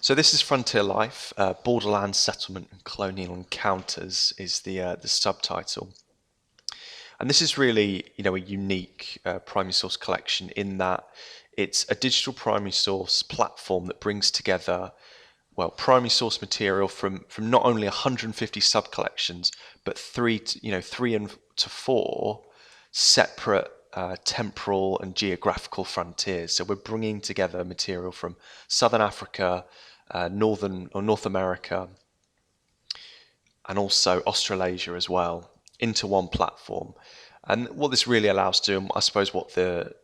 So this is Frontier Life, Borderlands Settlement and Colonial Encounters is the subtitle. And this is really, a unique primary source collection in that it's a digital primary source platform that brings together, well, primary source material from not only 150 sub-collections, but three and to four separate temporal and geographical frontiers. So we're bringing together material from Southern Africa, North America, and also Australasia as well into one platform. And what this really allows to do, I suppose, what the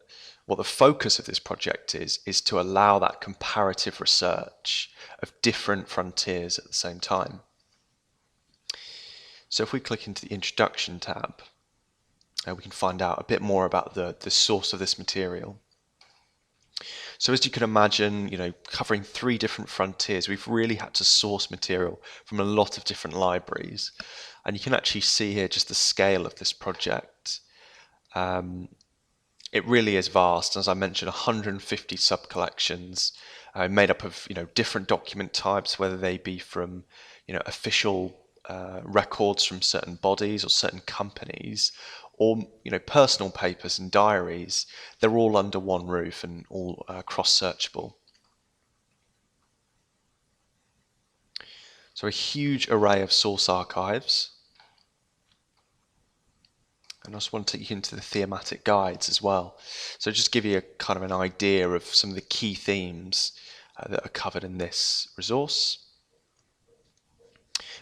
focus of this project is to allow that comparative research of different frontiers at the same time. So if we click into the introduction tab, we can find out a bit more about the source of this material. So as you can imagine, covering three different frontiers, we've really had to source material from a lot of different libraries. And you can actually see here just the scale of this project. It really is vast. As I mentioned, 150 sub-collections made up of different document types, whether they be from official records from certain bodies or certain companies, or personal papers and diaries. They're all under one roof and all cross-searchable. So a huge array of source archives. And I just want to take you into the thematic guides as well. So just give you a kind of an idea of some of the key themes that are covered in this resource.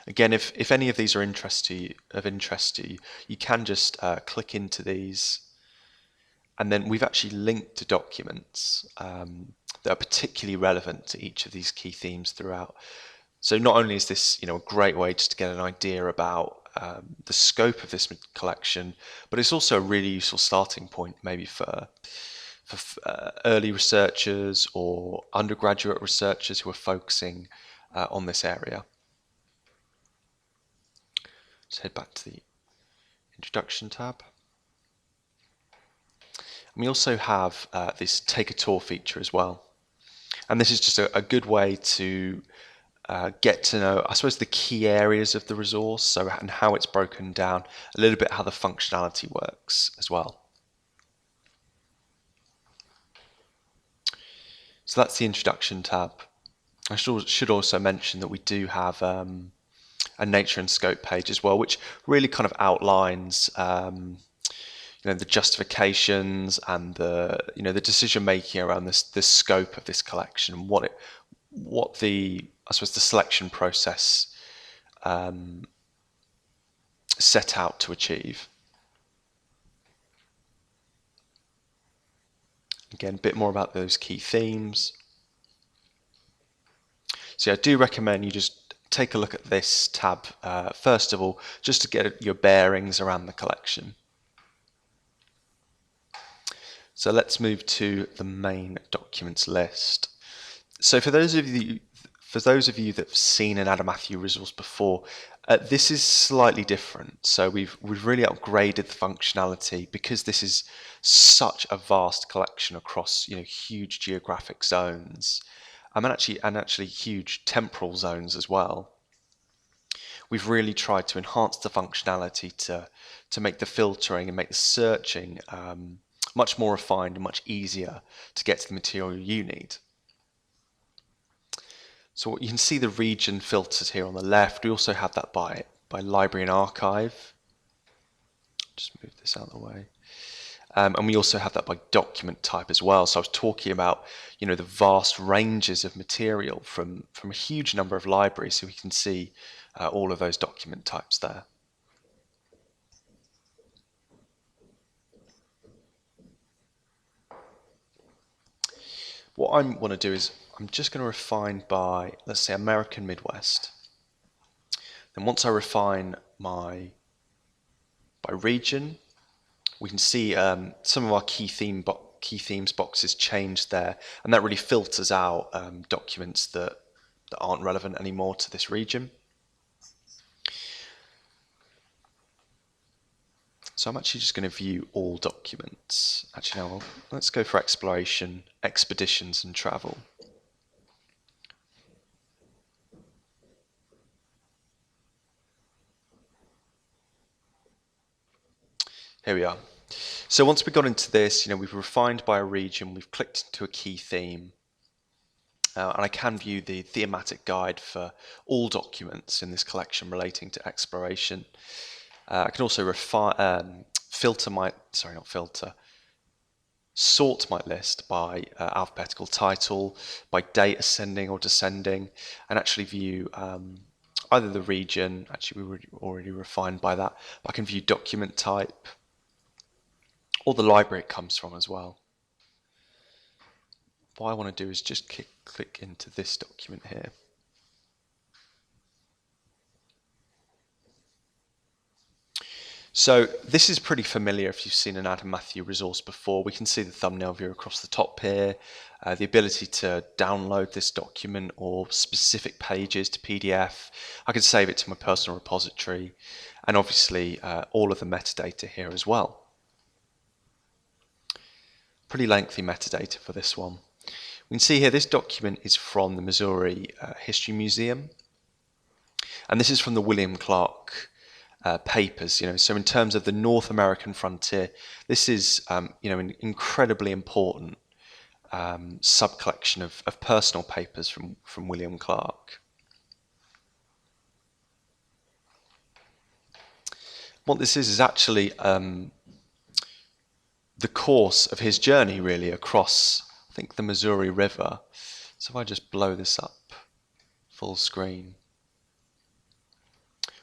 Again, if any of these are of interest to you, you can just click into these, and then we've actually linked to documents that are particularly relevant to each of these key themes throughout. So not only is this a great way just to get an idea about the scope of this collection, but it's also a really useful starting point maybe for early researchers or undergraduate researchers who are focusing on this area. Let's head back to the introduction tab. And we also have this take a tour feature as well. And this is just a good way to get to know, I suppose, the key areas of the resource, and how it's broken down, a little bit how the functionality works as well. So that's the introduction tab. I should also mention that we do have a nature and scope page as well, which really kind of outlines the justifications and the decision making around the scope of this collection, and what the selection process set out to achieve. Again, a bit more about those key themes. So I do recommend you just take a look at this tab first of all, just to get your bearings around the collection. So let's move to the main documents list. So for those of you that have seen an Adam Matthew resource before, this is slightly different. So we've really upgraded the functionality because this is such a vast collection across huge geographic zones, and actually huge temporal zones as well. We've really tried to enhance the functionality to make the filtering and make the searching much more refined and much easier to get to the material you need. So you can see the region filters here on the left. We also have that by library and archive. Just move this out of the way. And we also have that by document type as well. So I was talking about the vast ranges of material from a huge number of libraries, so we can see all of those document types there. What I want to do is I'm just going to refine by, let's say, American Midwest. Then once I refine by region, we can see some of our key themes boxes changed there, and that really filters out documents that aren't relevant anymore to this region. So I'm actually just going to view all documents. Actually, now let's go for exploration, expeditions, and travel. Here we are. So once we got into this, we've refined by a region, we've clicked into a key theme, and I can view the thematic guide for all documents in this collection relating to exploration. I can also sort my list by alphabetical title, by date ascending or descending, and actually view either the region, actually we were already refined by that, but I can view document type, or the library it comes from as well. What I want to do is just click into this document here. So this is pretty familiar if you've seen an Adam Matthew resource before. We can see the thumbnail view across the top here, the ability to download this document or specific pages to PDF. I can save it to my personal repository, and obviously all of the metadata here as well. Pretty lengthy metadata for this one. We can see here this document is from the Missouri History Museum, and this is from the William Clark papers. So in terms of the North American frontier, this is an incredibly important sub-collection of personal papers from William Clark. What this is actually the course of his journey, really, across, I think, the Missouri River. So if I just blow this up full screen,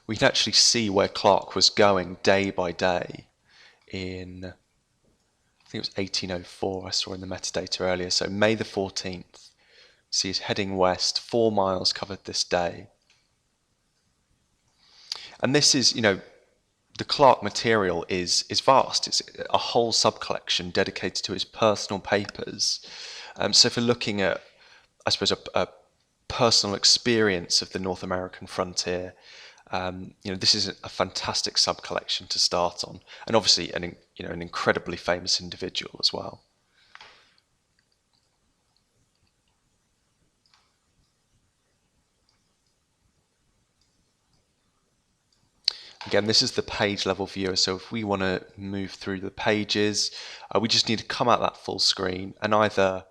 we can actually see where Clark was going day by day in, I think it was 1804, I saw in the metadata earlier, so May the 14th. See he's heading west, 4 miles covered this day. And this is, the Clark material is vast. It's a whole sub-collection dedicated to his personal papers. So if we're looking at, I suppose, a personal experience of the North American frontier, this is a fantastic sub-collection to start on, and obviously an incredibly famous individual as well. Again, this is the page level viewer, so if we want to move through the pages, we just need to come out that full screen and either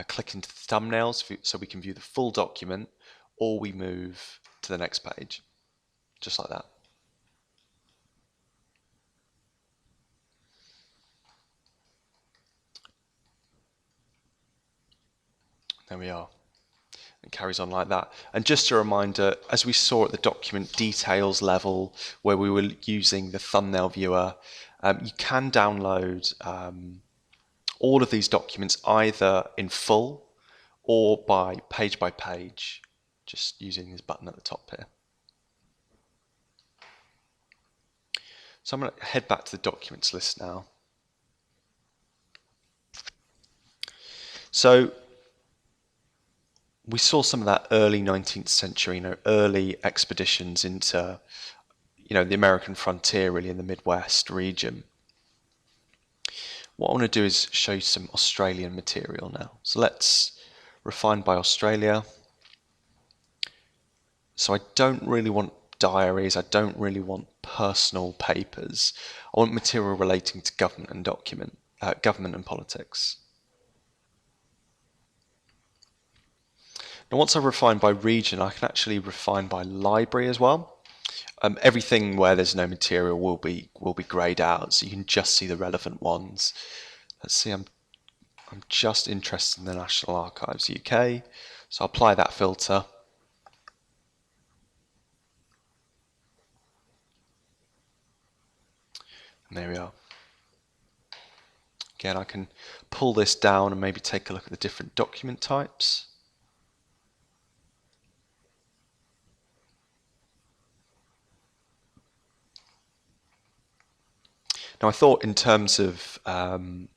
click into the thumbnails so we can view the full document, or we move to the next page, just like that. There we are. It carries on like that. And just a reminder, as we saw at the document details level, where we were using the thumbnail viewer, you can download all of these documents either in full or by page, just using this button at the top here. So I'm going to head back to the documents list now. So we saw some of that early 19th century, early expeditions into, the American frontier, really, in the Midwest region. What I want to do is show you some Australian material now. So let's refine by Australia. So I don't really want diaries, I don't really want personal papers. I want material relating to government and government and politics. Now, once I refine by region, I can actually refine by library as well. Everything where there's no material will be grayed out, so you can just see the relevant ones. Let's see, I'm just interested in the National Archives UK, so I'll apply that filter. And there we are. Again, I can pull this down and maybe take a look at the different document types. Now, I thought in terms of the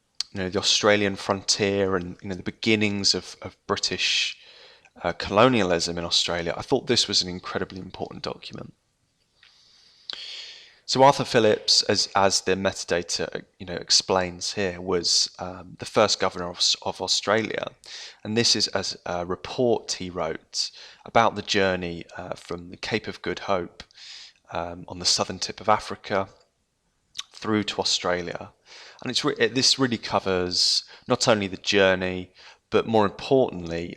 Australian frontier and the beginnings of British colonialism in Australia, I thought this was an incredibly important document. So Arthur Phillips, as the metadata explains here, was the first governor of Australia, and this is as a report he wrote about the journey from the Cape of Good Hope on the southern tip of Africa through to Australia. And this really covers not only the journey, but more importantly,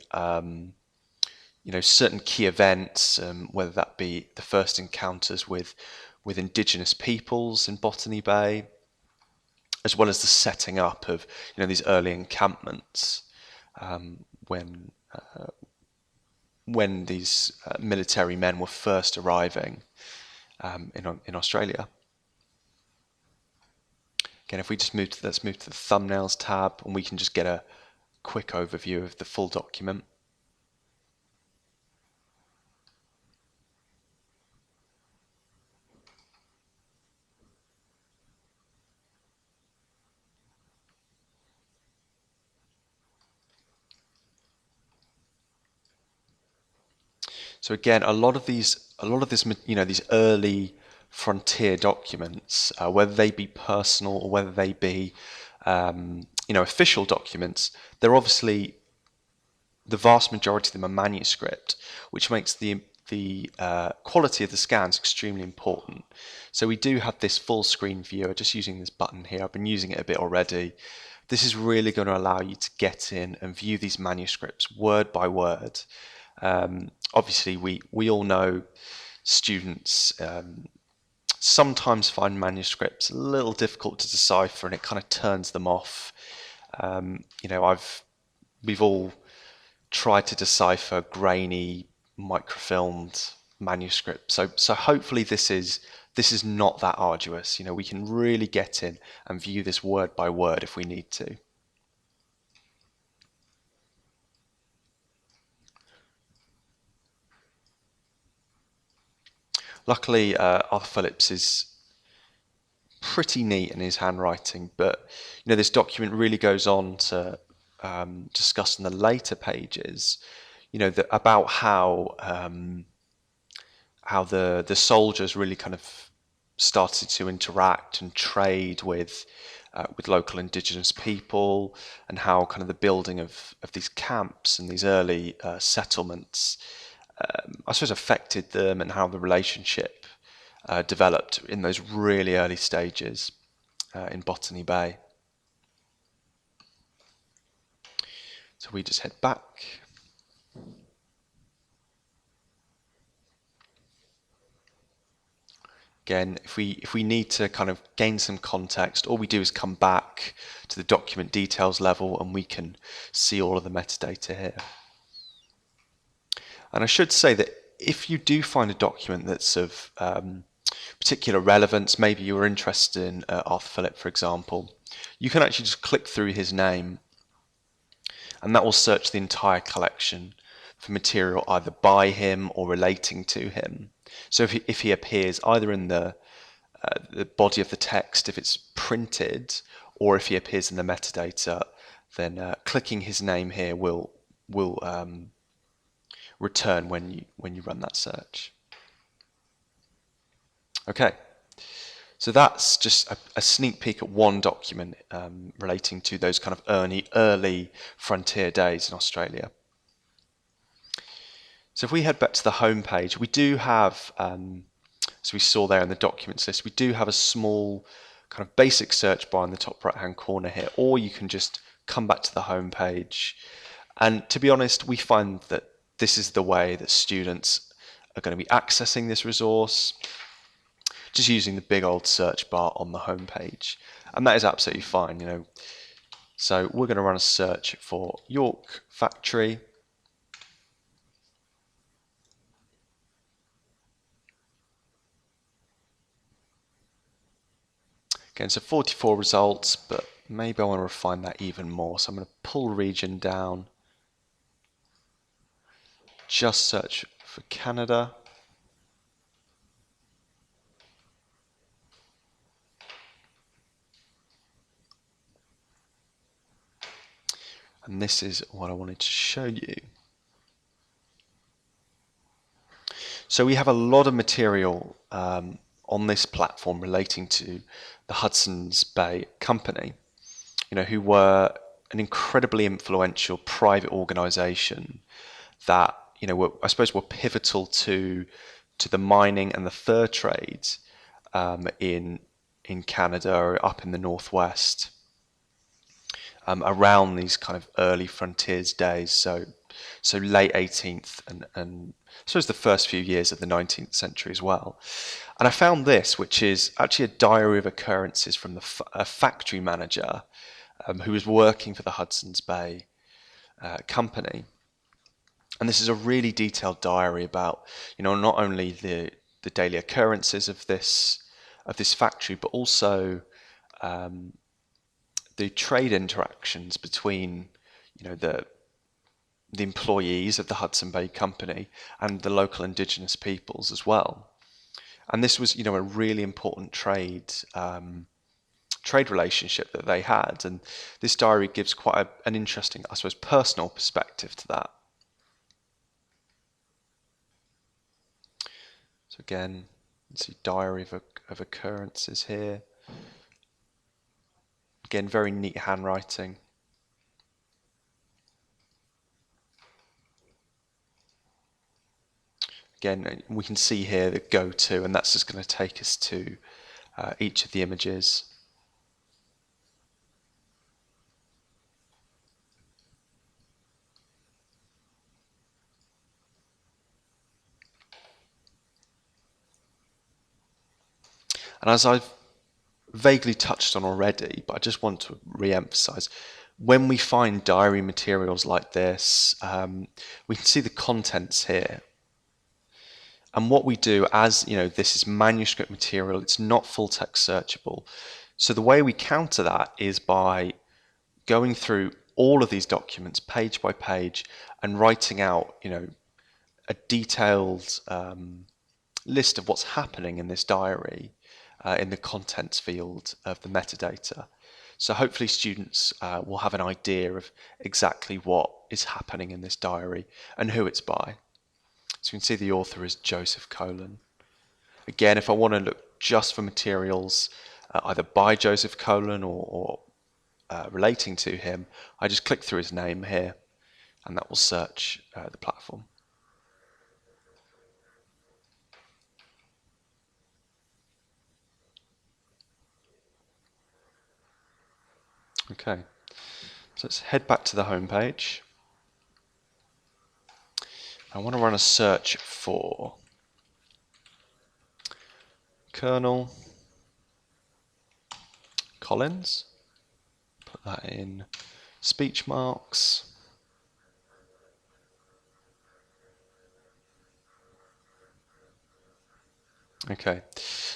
certain key events, whether that be the first encounters with indigenous peoples in Botany Bay, as well as the setting up of these early encampments, when these military men were first arriving in Australia. Again, if we just let's move to the thumbnails tab, and we can just get a quick overview of the full document. So again, a lot of this, these early frontier documents, whether they be personal or whether they be, official documents, they're obviously, the vast majority of them are manuscript, which makes the quality of the scans extremely important. So we do have this full screen viewer, just using this button here. I've been using it a bit already. This is really going to allow you to get in and view these manuscripts word by word. Obviously, we all know students sometimes find manuscripts a little difficult to decipher, and it kind of turns them off. We've all tried to decipher grainy, microfilmed manuscripts. So hopefully this is not that arduous. We can really get in and view this word by word if we need to. Luckily, Arthur Phillips is pretty neat in his handwriting, but this document really goes on to discuss in the later pages, about how the soldiers really kind of started to interact and trade with local indigenous people, and how kind of the building of these camps and these early settlements, I suppose, affected them, and how the relationship developed in those really early stages in Botany Bay. So we just head back. Again, if we need to kind of gain some context, all we do is come back to the document details level, and we can see all of the metadata here. And I should say that if you do find a document that's of particular relevance, maybe you were interested in Arthur Phillip, for example, you can actually just click through his name, and that will search the entire collection for material either by him or relating to him. So if he appears either in the body of the text, if it's printed, or if he appears in the metadata, then clicking his name here will return when you run that search. Okay, so that's just a sneak peek at one document relating to those kind of early frontier days in Australia. So if we head back to the home page, we do have, as we saw there in the documents list, we do have a small kind of basic search bar in the top right hand corner here, or you can just come back to the home page. And to be honest, we find that this is the way that students are going to be accessing this resource, just using the big old search bar on the home page. And that is absolutely fine, So we're going to run a search for York Factory. Again, so 44 results, but maybe I want to refine that even more. So I'm going to pull region down, just search for Canada. And this is what I wanted to show you. So we have a lot of material on this platform relating to the Hudsons Bay Company, who were an incredibly influential private organisation that, I suppose were pivotal to the mining and the fur trade in in Canada or up in the Northwest, around these kind of early frontiers days. So late 18th and I suppose the first few years of the 19th century as well. And I found this, which is actually a diary of occurrences from a factory manager who was working for the Hudsons Bay Company. And this is a really detailed diary about, not only the daily occurrences of this factory, but also the trade interactions between, the employees of the Hudson Bay Company and the local indigenous peoples as well. And this was, a really important trade relationship that they had. And this diary gives quite an interesting, I suppose, personal perspective to that. So again, let's see, diary of occurrences here. Again, very neat handwriting. Again, we can see here the go to, and that's just going to take us to each of the images. And as I've vaguely touched on already, but I just want to re-emphasize, when we find diary materials like this, we can see the contents here. And what we do, as this is manuscript material, it's not full text searchable. So the way we counter that is by going through all of these documents page by page and writing out, a detailed list of what's happening in this diary in the contents field of the metadata. So hopefully students will have an idea of exactly what is happening in this diary and who it's by. So you can see the author is Joseph Colon. Again, if I want to look just for materials either by Joseph Colon or relating to him, I just click through his name here and that will search the platform. Okay, so let's head back to the home page. I want to run a search for Colonel Collins. Put that in speech marks. Okay,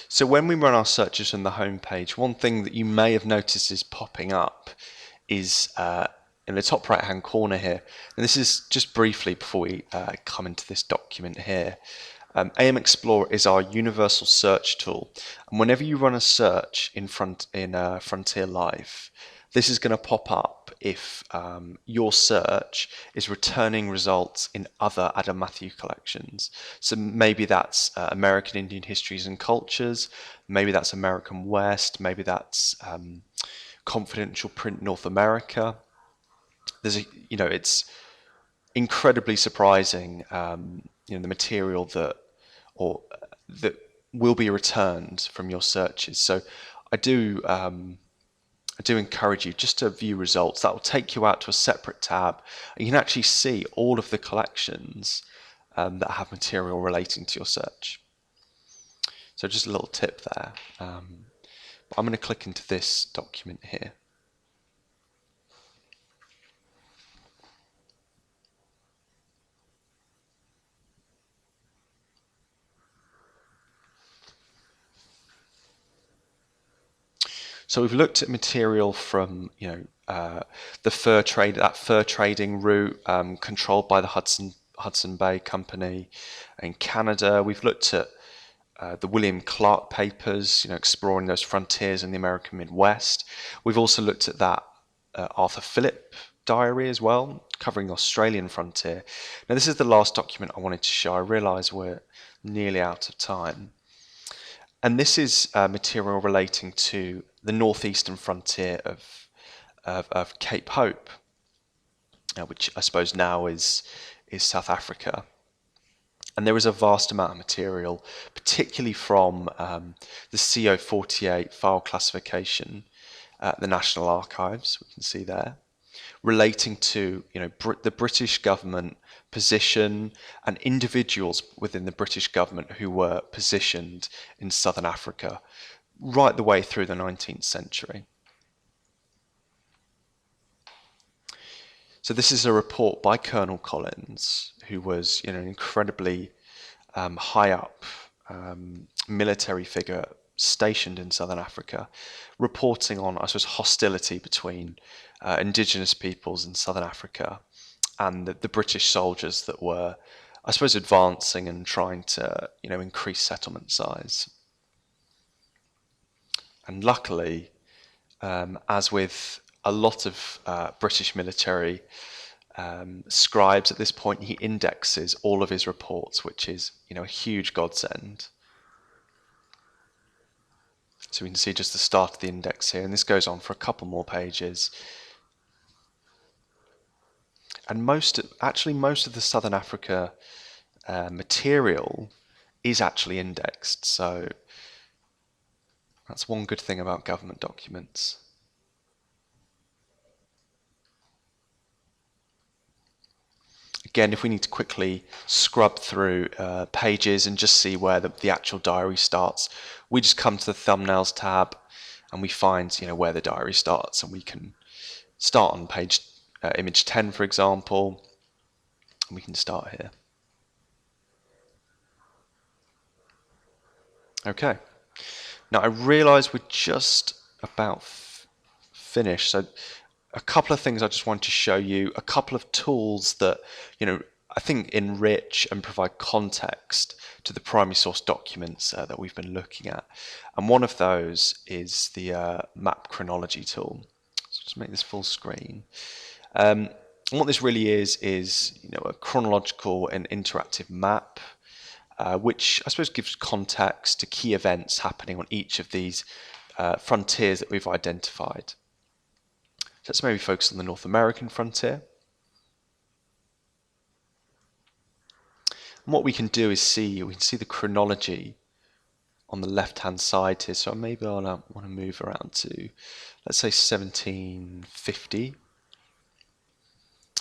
so when we run our searches on the home page, one thing that you may have noticed is popping up is in the top right hand corner here, and this is just briefly before we come into this document here. AM Explorer is our universal search tool, and whenever you run a search in Frontier Life, this is going to pop up if your search is returning results in other Adam Matthew collections. So maybe that's American Indian Histories and Cultures, maybe that's American West, maybe that's Confidential Print North America. It's incredibly surprising, the material that will be returned from your searches. So I do encourage you just to view results. That will take you out to a separate tab, and you can actually see all of the collections that have material relating to your search. So just a little tip there. I'm going to click into this document here. So we've looked at material from, the fur trading route controlled by the Hudson Bay Company in Canada. We've looked at the William Clark papers, exploring those frontiers in the American Midwest. We've also looked at that Arthur Phillip diary as well, covering the Australian frontier. Now this is the last document I wanted to show. I realise we're nearly out of time. And this is material relating to the northeastern frontier of Cape Hope, which I suppose now is South Africa. And there is a vast amount of material, particularly from the CO48 file classification at the National Archives, we can see there, relating to the British government position and individuals within the British government who were positioned in southern Africa right the way through the 19th century. So this is a report by Colonel Collins, who was an incredibly high up military figure stationed in southern Africa, reporting on, I suppose, hostility between indigenous peoples in southern Africa and the British soldiers that were, I suppose, advancing and trying to increase settlement size. And luckily, as with a lot of British military scribes at this point, he indexes all of his reports, which is a huge godsend. So we can see just the start of the index here, and this goes on for a couple more pages. And most of the Southern Africa material is actually indexed, so that's one good thing about government documents. Again, if we need to quickly scrub through pages and just see where the actual diary starts, we just come to the thumbnails tab and we find where the diary starts, and we can start on page image 10, for example, and we can start here. Okay, now I realise we're just about finished, so a couple of things I just want to show you, a couple of tools that I think enrich and provide context to the primary source documents that we've been looking at. And one of those is the map chronology tool. So just make this full screen. And what this really is a chronological and interactive map, which I suppose gives context to key events happening on each of these frontiers that we've identified. So let's maybe focus on the North American frontier. And what we can do is we can see the chronology on the left-hand side here. So maybe I'll want to move around to, let's say, 1750.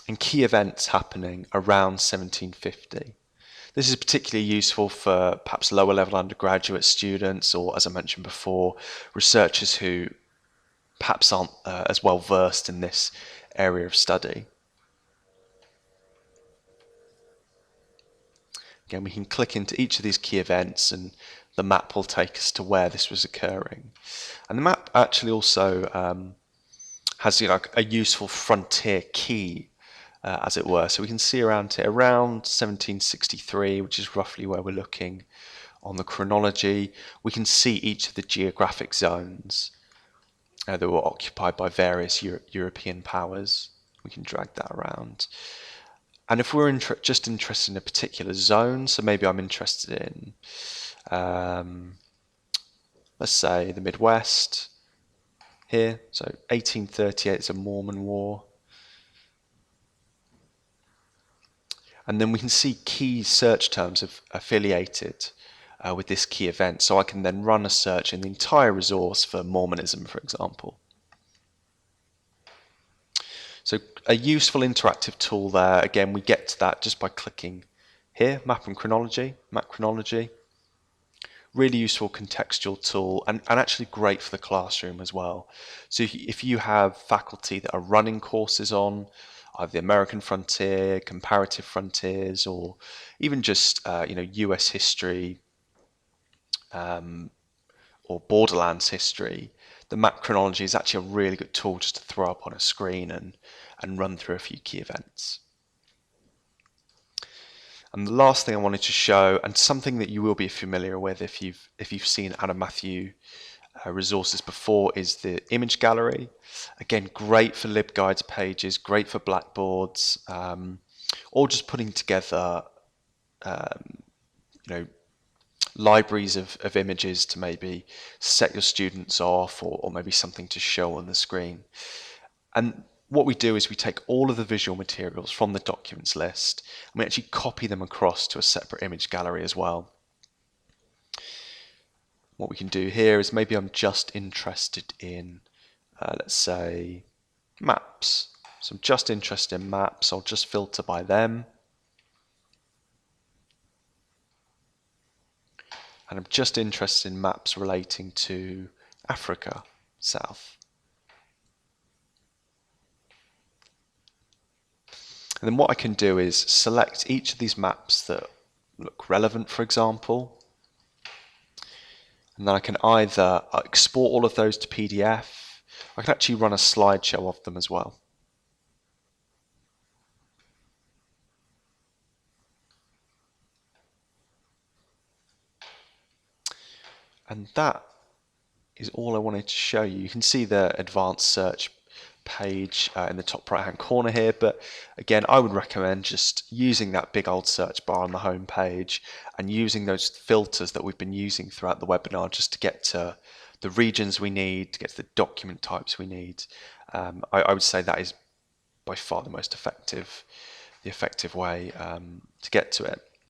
And key events happening around 1750. This is particularly useful for perhaps lower level undergraduate students, or, as I mentioned before, researchers who perhaps aren't as well versed in this area of study. Again, we can click into each of these key events and the map will take us to where this was occurring. And the map actually also has a useful frontier key, as it were. So we can see around 1763, which is roughly where we're looking on the chronology. We can see each of the geographic zones that were occupied by various European powers. We can drag that around. And if we're just interested in a particular zone, so maybe I'm interested in, let's say, the Midwest here. So 1838 is a Mormon War. And then we can see key search terms affiliated with this key event. So I can then run a search in the entire resource for Mormonism, for example. So a useful interactive tool there. Again, we get to that just by clicking here, map chronology. Really useful contextual tool, and actually great for the classroom as well. So if you have faculty that are running courses on either the American frontier, comparative frontiers, or even just US history or Borderlands history, the map chronology is actually a really good tool just to throw up on a screen and run through a few key events. And the last thing I wanted to show, and something that you will be familiar with if you've seen Adam Matthew resources before, is the image gallery. Again, great for LibGuides pages, great for blackboards, or just putting together libraries of images to maybe set your students off, or maybe something to show on the screen. And what we do is we take all of the visual materials from the documents list and we actually copy them across to a separate image gallery as well. What we can do here is maybe I'm just interested in, let's say, maps. So I'm just interested in maps. I'll just filter by them. And I'm just interested in maps relating to Africa South. And then what I can do is select each of these maps that look relevant, for example. And then I can either export all of those to PDF. I can actually run a slideshow of them as well. And that is all I wanted to show you. You can see the advanced search page in the top right hand corner here, but again I would recommend just using that big old search bar on the home page and using those filters that we've been using throughout the webinar just to get to the regions we need, to get to the document types we need. I would say that is by far the most effective way to get to it.